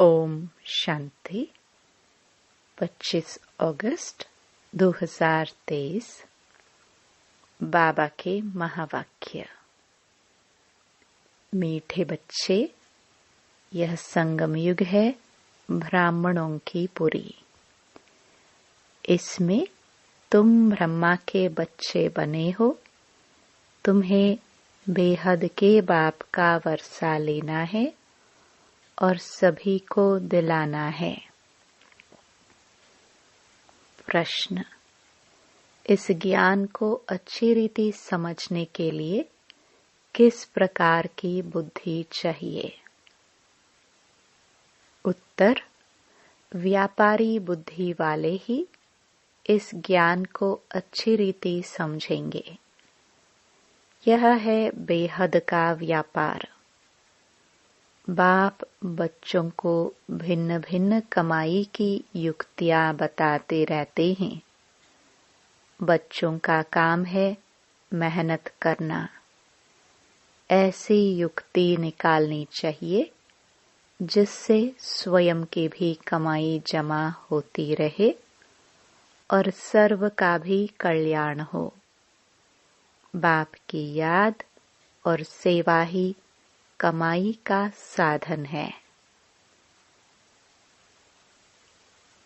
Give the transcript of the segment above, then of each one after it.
ओम शांति। 25 अगस्त 2023। बाबा के महावाक्य। मीठे बच्चे, यह संगम युग है ब्राह्मणों की पुरी। इसमें तुम ब्रह्मा के बच्चे बने हो। तुम्हें बेहद के बाप का वर्षा लेना है और सभी को दिलाना है। प्रश्न: इस ज्ञान को अच्छी रीति समझने के लिए किस प्रकार की बुद्धि चाहिए? उत्तर: व्यापारी बुद्धि वाले ही इस ज्ञान को अच्छी रीति समझेंगे। यह है बेहद का व्यापार। बाप बच्चों को भिन्न भिन्न कमाई की युक्तियां बताते रहते हैं। बच्चों का काम है मेहनत करना। ऐसी युक्ति निकालनी चाहिए जिससे स्वयं की भी कमाई जमा होती रहे और सर्व का भी कल्याण हो। बाप की याद और सेवा ही कमाई का साधन है।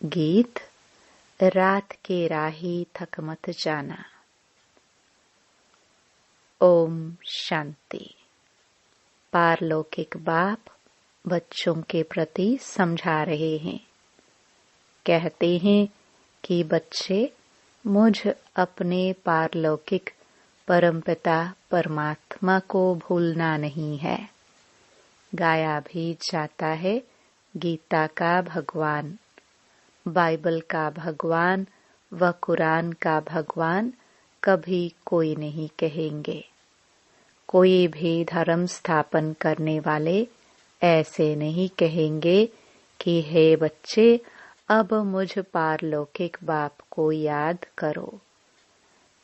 गीत: रात के राही थक मत जाना। ओम शांति। पारलौकिक बाप बच्चों के प्रति समझा रहे हैं। कहते हैं कि बच्चे, मुझ अपने पारलौकिक परमपिता परमात्मा को भूलना नहीं है। गाया भी जाता है गीता का भगवान, बाइबल का भगवान व कुरान का भगवान कभी कोई नहीं कहेंगे। कोई भी धर्म स्थापन करने वाले ऐसे नहीं कहेंगे कि हे बच्चे, अब मुझ पारलौकिक बाप को याद करो।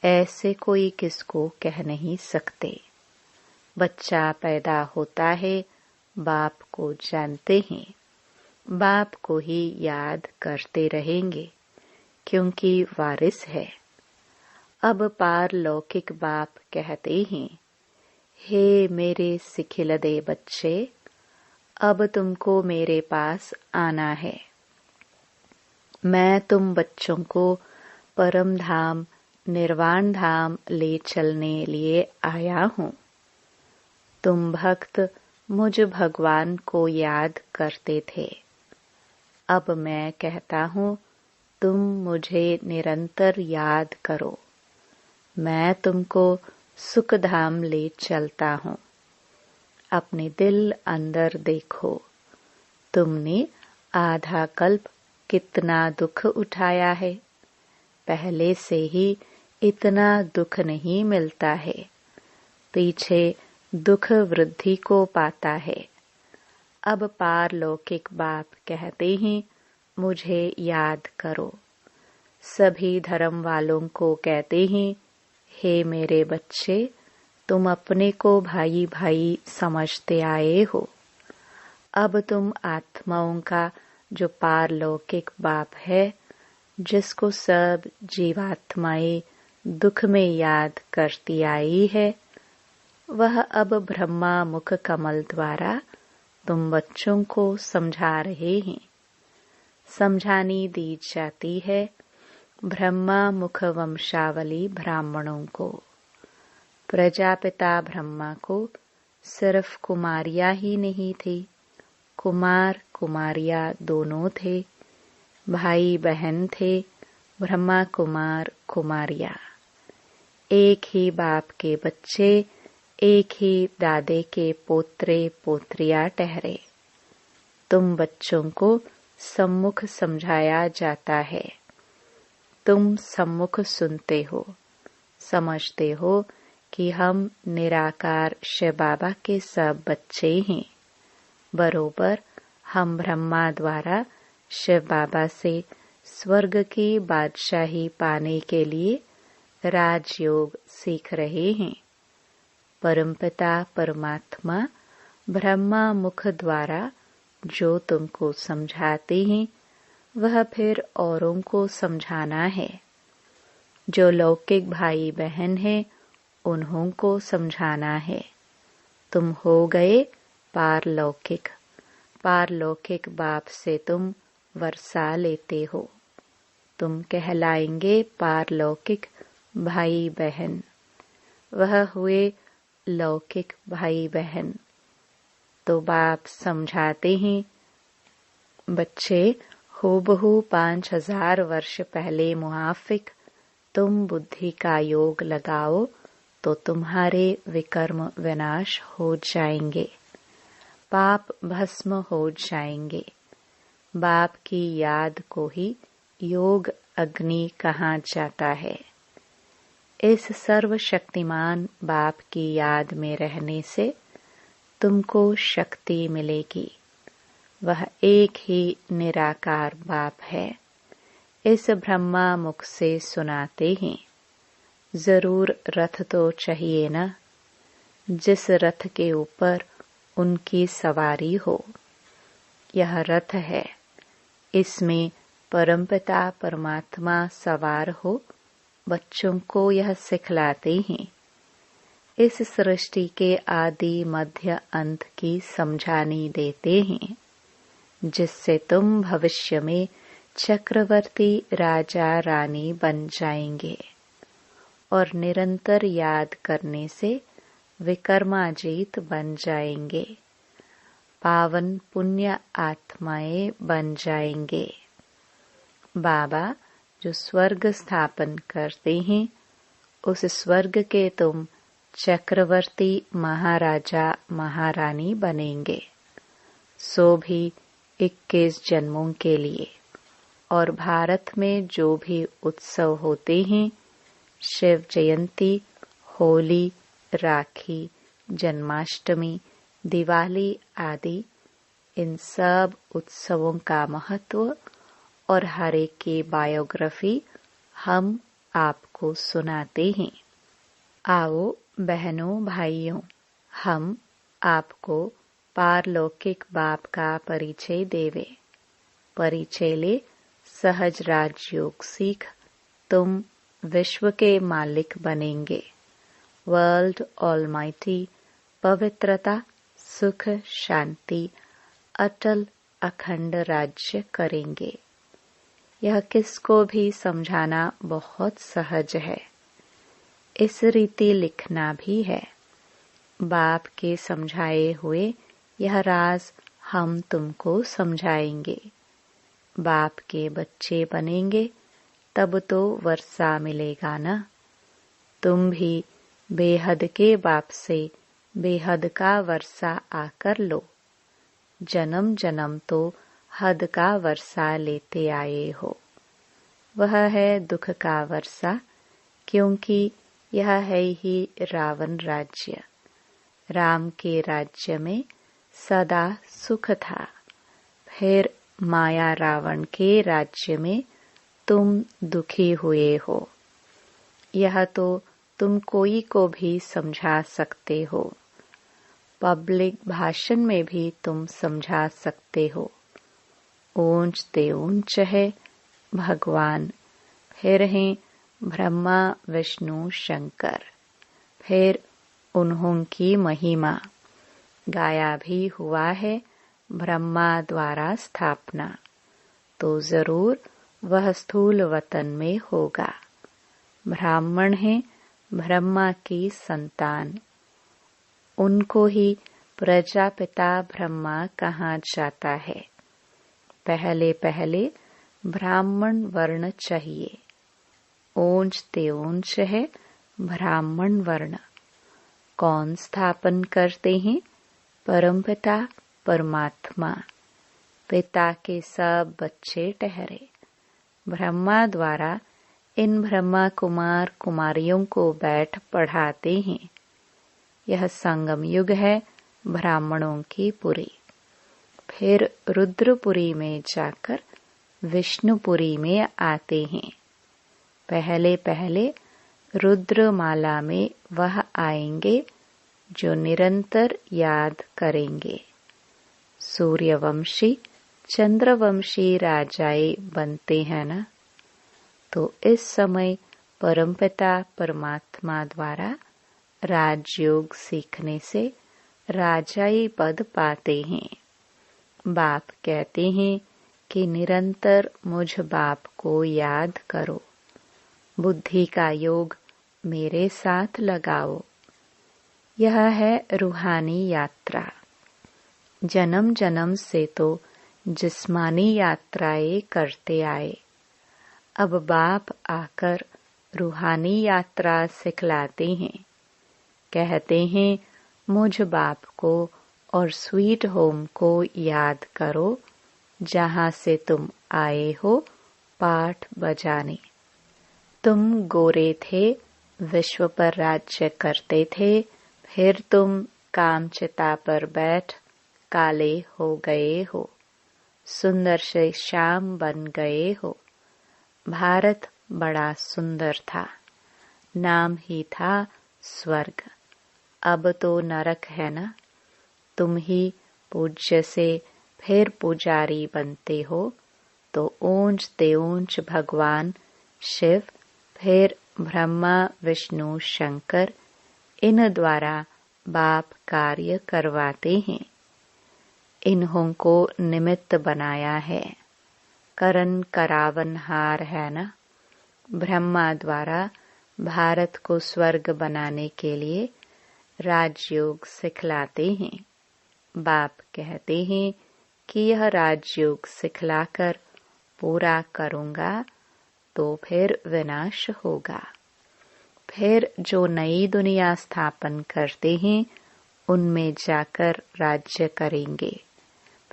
ऐसे कोई किसको कह नहीं सकते। बच्चा पैदा होता है, बाप को जानते हैं, बाप को ही याद करते रहेंगे क्योंकि वारिस है। अब पारलौकिक बाप कहते हैं, हे मेरे सिखिलदे बच्चे, अब तुमको मेरे पास आना है। मैं तुम बच्चों को परम धाम निर्वाण धाम ले चलने लिए आया हूँ। तुम भक्त मुझ भगवान को याद करते थे। अब मैं कहता हूँ, तुम मुझे निरंतर याद करो। मैं तुमको सुख धाम ले चलता हूँ। अपने दिल अंदर देखो। तुमने आधा कल्प कितना दुख उठाया है। पहले से ही इतना दुख नहीं मिलता है। पीछे दुख वृद्धि को पाता है। अब पारलौकिक बाप कहते हैं, मुझे याद करो। सभी धर्म वालों को कहते हैं, हे मेरे बच्चे, तुम अपने को भाई भाई समझते आए हो। अब तुम आत्माओं का जो पारलौकिक बाप है, जिसको सब जीवात्माएं दुख में याद करती आई है, वह अब ब्रह्मा मुख कमल द्वारा तुम बच्चों को समझा रहे हैं। समझानी दी जाती है ब्रह्मा मुख वंशावली ब्राह्मणों को। प्रजापिता ब्रह्मा को सिर्फ कुमारियां ही नहीं थी, कुमार कुमारियां दोनों थे। भाई बहन थे, ब्रह्मा कुमार कुमारियां। एक ही बाप के बच्चे, एक ही दादे के पोत्रे पोत्रियां ठहरे। तुम बच्चों को सम्मुख समझाया जाता है। तुम सम्मुख सुनते हो, समझते हो कि हम निराकार शिव बाबा के सब बच्चे हैं। बरोबर हम ब्रह्मा द्वारा शिव बाबा से स्वर्ग की बादशाही पाने के लिए राजयोग सीख रहे हैं। परमपिता परमात्मा ब्रह्मा मुख द्वारा जो तुमको समझाते हैं वह फिर औरों को समझाना है। जो लौकिक भाई बहन है उन्हों को समझाना है। तुम हो गए पारलौकिक। पारलौकिक बाप से तुम वर्षा लेते हो। तुम कहलाएंगे पारलौकिक भाई बहन। वह हुए लौकिक भाई बहन। तो बाप समझाते हैं, बच्चे हूबहू 5000 वर्ष पहले मुआफिक तुम बुद्धि का योग लगाओ तो तुम्हारे विकर्म विनाश हो जाएंगे, पाप भस्म हो जाएंगे। बाप की याद को ही योग अग्नि कहा जाता है। इस सर्वशक्तिमान बाप की याद में रहने से तुमको शक्ति मिलेगी। वह एक ही निराकार बाप है। इस ब्रह्मा मुख से सुनाते हैं। जरूर रथ तो चाहिए न, जिस रथ के ऊपर उनकी सवारी हो। यह रथ है, इसमें परमपिता परमात्मा सवार हो बच्चों को यह सिखलाते हैं। इस सृष्टि के आदि मध्य अंत की समझानी देते हैं, जिससे तुम भविष्य में चक्रवर्ती राजा रानी बन जाएंगे और निरंतर याद करने से विकर्माजीत बन जाएंगे, पावन पुण्य आत्माएं बन जाएंगे। बाबा जो स्वर्ग स्थापन करते हैं, उस स्वर्ग के तुम चक्रवर्ती महाराजा महारानी बनेंगे, सो भी 21 जन्मों के लिए। और भारत में जो भी उत्सव होते हैं, शिव जयंती, होली, राखी, जन्माष्टमी, दिवाली आदि, इन सब उत्सवों का महत्व और हर एक की बायोग्राफी हम आपको सुनाते हैं। आओ बहनों भाइयों, हम आपको पारलौकिक बाप का परिचय देवे। परिचय ले सहज राजयोग सीख तुम विश्व के मालिक बनेंगे। वर्ल्ड ऑलमाइटी पवित्रता, सुख, शांति, अटल अखंड राज्य करेंगे। यह किसको भी समझाना बहुत सहज है। इस रीति लिखना भी है। बाप के समझाए हुए यह राज हम तुमको समझाएंगे। बाप के बच्चे बनेंगे तब तो वर्षा मिलेगा ना। तुम भी बेहद के बाप से बेहद का वर्षा आकर लो। जन्म जन्म तो हद का वर्षा लेते आए हो। वह है दुख का वर्षा, क्योंकि यह है ही रावण राज्य। राम के राज्य में सदा सुख था, फिर माया रावण के राज्य में तुम दुखी हुए हो। यह तो तुम कोई को भी समझा सकते हो। पब्लिक भाषण में भी तुम समझा सकते हो। ऊंच ते ऊंच है भगवान, फिर हैं ब्रह्मा विष्णु शंकर, फिर उन्हों की महिमा गाया भी हुआ है ब्रह्मा द्वारा स्थापना, तो जरूर वह स्थूल वतन में होगा। ब्राह्मण हैं ब्रह्मा की संतान, उनको ही प्रजापिता ब्रह्मा कहा जाता है। पहले पहले ब्राह्मण वर्ण चाहिए। ऊंच ते ऊंच है ब्राह्मण वर्ण। कौन स्थापन करते हैं? परमपिता परमात्मा। पिता के सब बच्चे ठहरे। ब्रह्मा द्वारा इन ब्रह्मा कुमार कुमारियों को बैठ पढ़ाते हैं। यह संगम युग है ब्राह्मणों की पुरी। फिर रुद्रपुरी में जाकर विष्णुपुरी में आते हैं। पहले पहले रुद्रमाला में वह आएंगे जो निरंतर याद करेंगे। सूर्यवंशी चंद्रवंशी राजाए बनते हैं ना, तो इस समय परमपिता परमात्मा द्वारा राजयोग सीखने से राजाई पद पाते हैं। बाप कहते हैं कि निरंतर मुझ बाप को याद करो, बुद्धि का योग मेरे साथ लगाओ। यह है रूहानी यात्रा। जन्म जन्म से तो जिस्मानी यात्राएं करते आए, अब बाप आकर रूहानी यात्रा सिखलाते हैं। कहते हैं मुझ बाप को और स्वीट होम को याद करो, जहाँ से तुम आए हो पाठ बजाने। तुम गोरे थे, विश्व पर राज्य करते थे, फिर तुम कामचिता पर बैठ काले हो गए हो, सुंदर से श्याम बन गए हो। भारत बड़ा सुंदर था, नाम ही था स्वर्ग, अब तो नरक है ना। तुम ही पूज्य से फिर पुजारी बनते हो, तो ऊंच ते ऊंच भगवान शिव, फिर ब्रह्मा विष्णु शंकर, इन द्वारा बाप कार्य करवाते हैं। इन्हों को निमित्त बनाया है, करन करावनहार है ना। ब्रह्मा द्वारा भारत को स्वर्ग बनाने के लिए राजयोग सिखलाते हैं। बाप कहते हैं कि यह राजयोग सिखलाकर पूरा करूंगा तो फिर विनाश होगा। फिर जो नई दुनिया स्थापन करते हैं उनमें जाकर राज्य करेंगे।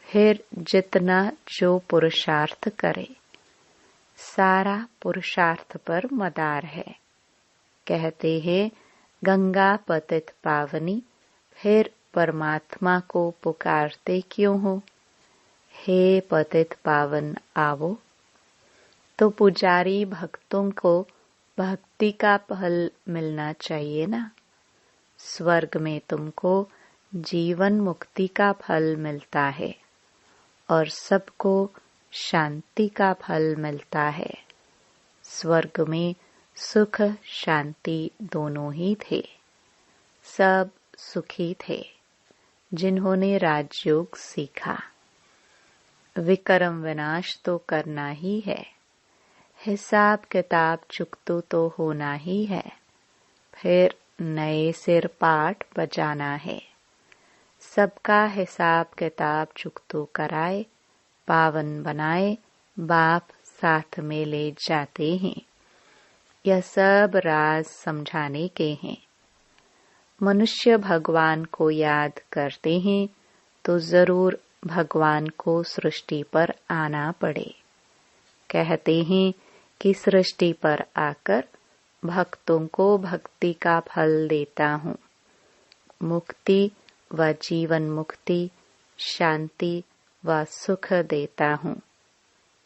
फिर जितना जो पुरुषार्थ करे, सारा पुरुषार्थ पर मदार है। कहते हैं गंगा पतित पावनी, फिर परमात्मा को पुकारते क्यों हो? हे पतित पावन आवो। तो पुजारी भक्तों को भक्ति का फल मिलना चाहिए ना। स्वर्ग में तुमको जीवन मुक्ति का फल मिलता है और सबको शांति का फल मिलता है। स्वर्ग में सुख शांति दोनों ही थे, सब सुखी थे जिन्होंने राजयोग सीखा। विक्रम विनाश तो करना ही है, हिसाब किताब चुकतू तो होना ही है, फिर नए सिर पाठ बजाना है। सबका हिसाब किताब चुकतू कराए, पावन बनाए, बाप साथ में ले जाते हैं। यह सब राज समझाने के हैं। मनुष्य भगवान को याद करते हैं तो जरूर भगवान को सृष्टि पर आना पड़े। कहते हैं कि सृष्टि पर आकर भक्तों को भक्ति का फल देता हूँ। मुक्ति व जीवन मुक्ति, शांति व सुख देता हूँ।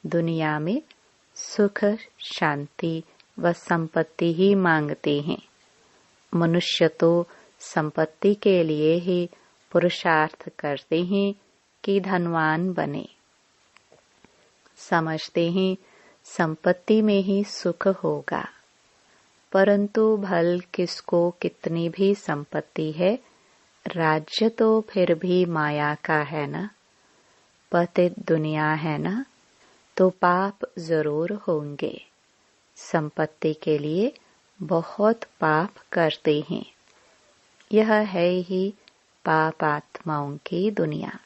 दुनिया में सुख शांति व संपत्ति ही मांगते हैं। मनुष्य तो संपत्ति के लिए ही पुरुषार्थ करते हैं कि धनवान बने। समझते हैं संपत्ति में ही सुख होगा, परंतु भल किसको कितनी भी संपत्ति है, राज्य तो फिर भी माया का है ना। पतित दुनिया है ना, तो पाप जरूर होंगे। संपत्ति के लिए बहुत पाप करते हैं। यह है ही पाप आत्माओं की दुनिया।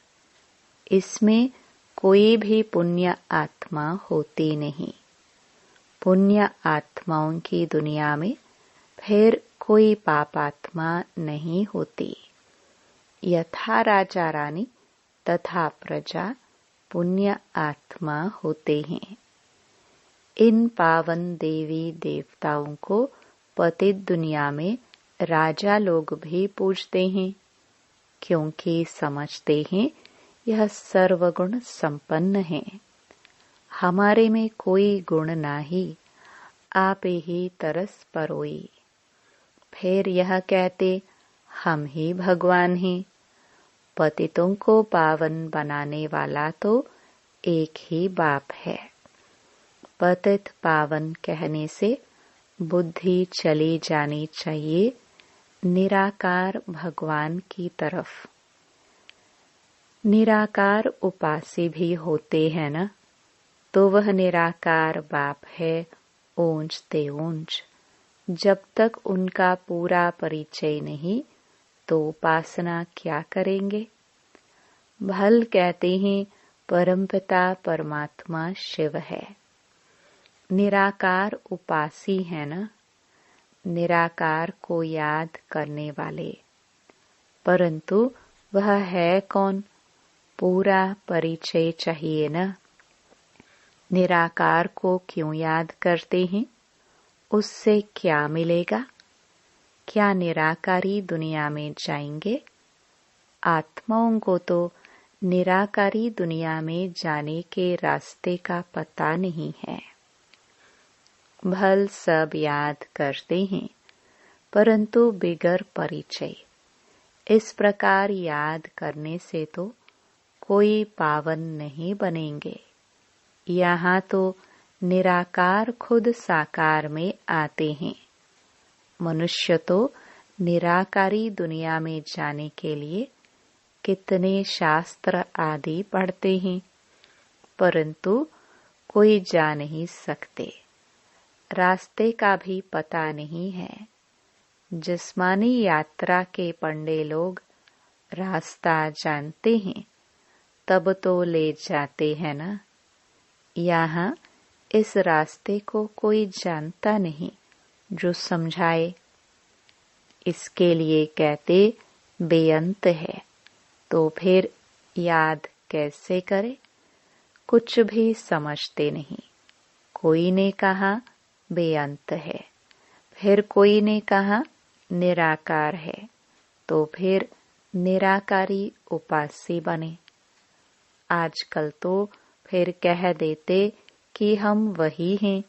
इसमें कोई भी पुण्य आत्मा होती नहीं। पुण्य आत्माओं की दुनिया में फिर कोई पाप आत्मा नहीं होती। यथा राजा रानी तथा प्रजा पुण्य आत्मा होते हैं। इन पावन देवी देवताओं को पतित दुनिया में राजा लोग भी पूजते हैं, क्योंकि समझते हैं यह सर्वगुण संपन्न है। हमारे में कोई गुण नाही, आप ही तरस परोई। फिर यह कहते हम ही भगवान हैं। पतितों को पावन बनाने वाला तो एक ही बाप है। पतित पावन कहने से बुद्धि चली जानी चाहिए निराकार भगवान की तरफ। निराकार उपासी भी होते हैं न, तो वह निराकार बाप है ऊंच ते ऊंच। जब तक उनका पूरा परिचय नहीं तो उपासना क्या करेंगे। भल कहते हैं परमपिता परमात्मा शिव है। निराकार उपासी है न, निराकार को याद करने वाले। परंतु वह है कौन, पूरा परिचय चाहिए न। निराकार को क्यों याद करते हैं, उससे क्या मिलेगा। क्या निराकारी दुनिया में जाएंगे। आत्माओं को तो निराकारी दुनिया में जाने के रास्ते का पता नहीं है। भल सब याद करते हैं, परंतु बिगर परिचय। इस प्रकार याद करने से तो कोई पावन नहीं बनेंगे। यहाँ तो निराकार खुद साकार में आते हैं। मनुष्य तो निराकारी दुनिया में जाने के लिए कितने शास्त्र आदि पढ़ते हैं, परंतु कोई जा नहीं सकते। रास्ते का भी पता नहीं है। जिस्मानी यात्रा के पंडे लोग रास्ता जानते हैं, तब तो ले जाते हैं ना। यहाँ इस रास्ते को कोई जानता नहीं जो समझाए। इसके लिए कहते बेअंत है, तो फिर याद कैसे करे। कुछ भी समझते नहीं। कोई ने कहा बेअंत है, फिर कोई ने कहा निराकार है, तो फिर निराकारी उपासी बने। आजकल तो फिर कह देते कि हम वही हैं।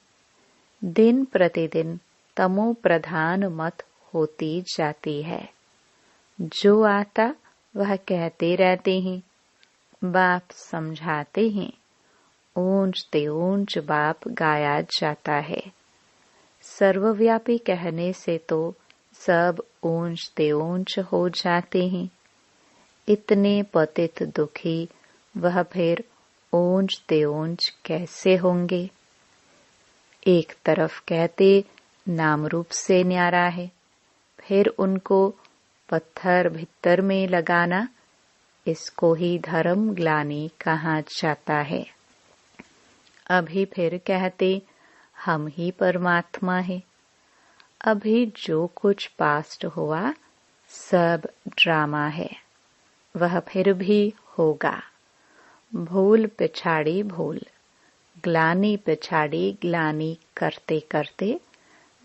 दिन प्रतिदिन तमो प्रधान मत होती जाती है। जो आता वह कहते रहते हैं। बाप समझाते हैं। ऊंच ते ऊंच बाप गाया जाता है। सर्वव्यापी कहने से तो सब ऊंच ते ऊंच हो जाते हैं। इतने पतित दुखी वह फिर ऊंच ते ऊंच कैसे होंगे। एक तरफ कहते नाम रूप से न्यारा है, फिर उनको पत्थर भीतर में लगाना, इसको ही धर्म ग्लानि कहा जाता है। अभी फिर कहते हम ही परमात्मा है। अभी जो कुछ पास्ट हुआ सब ड्रामा है, वह फिर भी होगा। भूल पिछाड़ी भूल, ग्लानि पिछाड़ी ग्लानि करते करते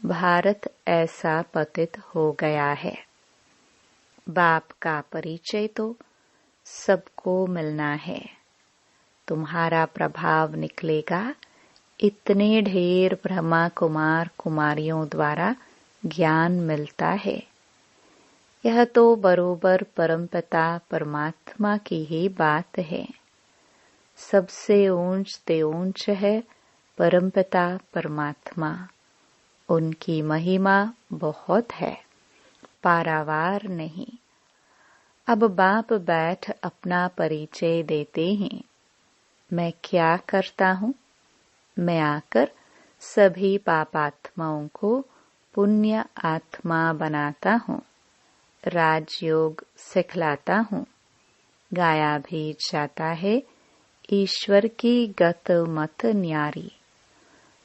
भारत ऐसा पतित हो गया है। बाप का परिचय तो सबको मिलना है। तुम्हारा प्रभाव निकलेगा। इतने ढेर ब्रह्मा कुमार कुमारियों द्वारा ज्ञान मिलता है। यह तो बरोबर परमपिता परमात्मा की ही बात है। सबसे ऊंच ते ऊंच है परमपिता परमात्मा। उनकी महिमा बहुत है, पारावार नहीं। अब बाप बैठ अपना परिचय देते हैं। मैं क्या करता हूँ। मैं आकर सभी पापात्माओं को पुण्य आत्मा बनाता हूँ। राजयोग सिखलाता हूँ। गाया भी जाता है ईश्वर की गत मत न्यारी।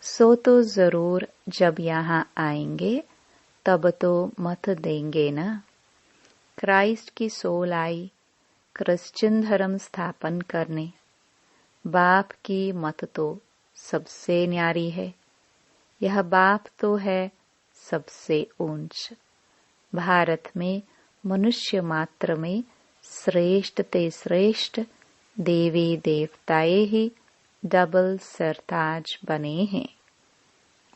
सो तो जरूर जब यहाँ आएंगे तब तो मत देंगे ना। क्राइस्ट की सोल आई क्रिश्चियन धर्म स्थापन करने। बाप की मत तो सबसे न्यारी है। यह बाप तो है सबसे ऊंच। भारत में मनुष्य मात्र में श्रेष्ठ ते श्रेष्ठ देवी देवताए ही डबल सरताज बने हैं।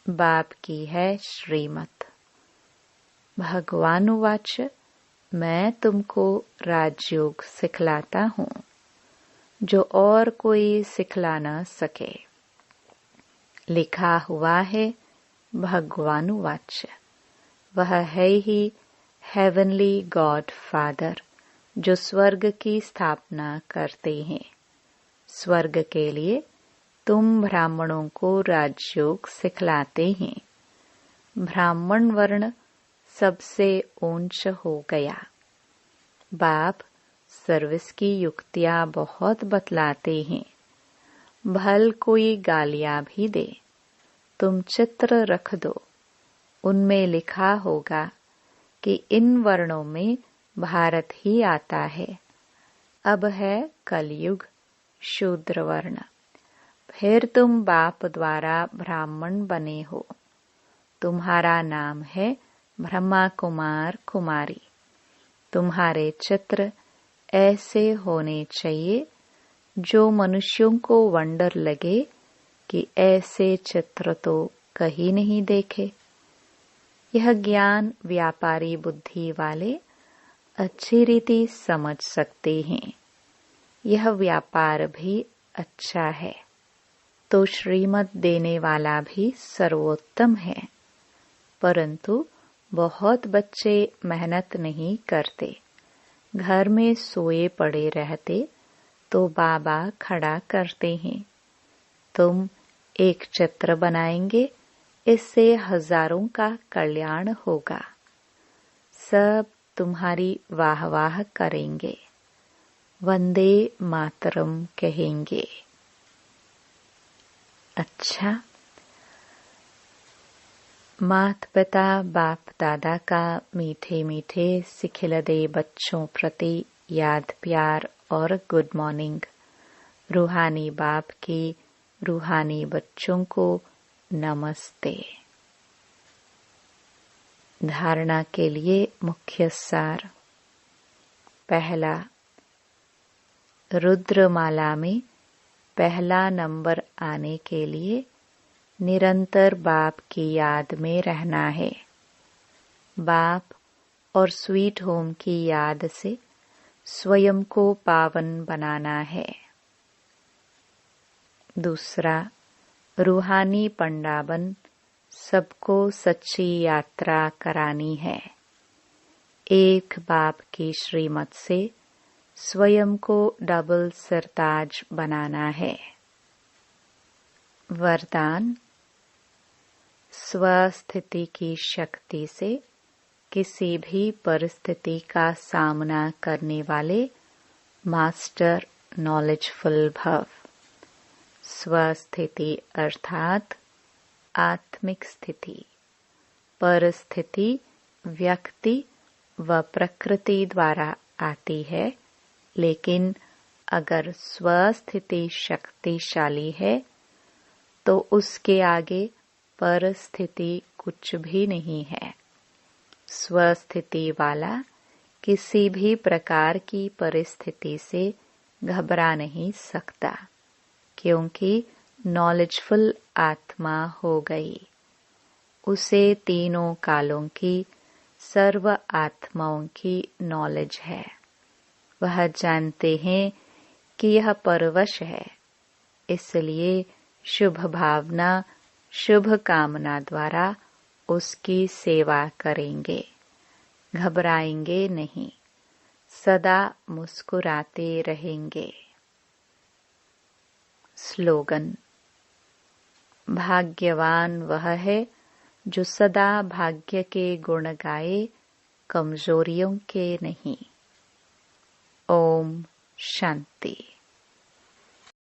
बाप की है श्रीमत। भगवानुवाच मैं तुमको राजयोग सिखलाता हूँ जो और कोई सिखला न सके। लिखा हुआ है भगवानुवाच, वह है ही हेवनली गॉड फादर जो स्वर्ग की स्थापना करते हैं। स्वर्ग के लिए तुम ब्राह्मणों को राजयोग सिखलाते हैं। ब्राह्मण वर्ण सबसे ऊंच हो गया। बाप सर्विस की युक्तियां बहुत बतलाते हैं। भल कोई गालियां भी दे, तुम चित्र रख दो, उनमें लिखा होगा कि इन वर्णों में भारत ही आता है। अब है कलयुग शूद्र वर्ण। फिर तुम बाप द्वारा ब्राह्मण बने हो। तुम्हारा नाम है ब्रह्मा कुमार कुमारी। तुम्हारे चित्र ऐसे होने चाहिए जो मनुष्यों को वंडर लगे कि ऐसे चित्र तो कहीं नहीं देखे। यह ज्ञान व्यापारी बुद्धि वाले अच्छी रीति समझ सकते हैं। यह व्यापार भी अच्छा है तो श्रीमत देने वाला भी सर्वोत्तम है, परंतु बहुत बच्चे मेहनत नहीं करते। घर में सोए पड़े रहते तो बाबा खड़ा करते हैं। तुम एक चित्र बनाएंगे, इससे हजारों का कल्याण होगा। सब तुम्हारी वाह वाह करेंगे, वंदे मातरम कहेंगे। अच्छा, मात पिता बाप दादा का मीठे मीठे सिखिलदे बच्चों प्रति याद प्यार और गुड मॉर्निंग। रूहानी बाप के रूहानी बच्चों को नमस्ते। धारणा के लिए मुख्य सार। पहला, रुद्रमाला में पहला नंबर आने के लिए निरंतर बाप की याद में रहना है। बाप और स्वीट होम की याद से स्वयं को पावन बनाना है। दूसरा, रूहानी पंडाबन सबको सच्ची यात्रा करानी है। एक बाप की श्रीमत से स्वयं को डबल सरताज बनाना है। वरदान, स्वस्थिति की शक्ति से किसी भी परिस्थिति का सामना करने वाले मास्टर नॉलेजफुल भव। स्वस्थिति अर्थात आत्मिक स्थिति। परिस्थिति व्यक्ति व प्रकृति द्वारा आती है, लेकिन अगर स्वस्थिति शक्तिशाली है तो उसके आगे परिस्थिति कुछ भी नहीं है। स्वस्थिति वाला किसी भी प्रकार की परिस्थिति से घबरा नहीं सकता, क्योंकि नॉलेजफुल आत्मा हो गई। उसे तीनों कालों की सर्व आत्माओं की नॉलेज है। वह जानते हैं कि यह परवश है, इसलिए शुभ भावना शुभ कामना द्वारा उसकी सेवा करेंगे। घबराएंगे नहीं, सदा मुस्कुराते रहेंगे। स्लोगन, भाग्यवान वह है जो सदा भाग्य के गुण गाए, कमजोरियों के नहीं। ओम शांति।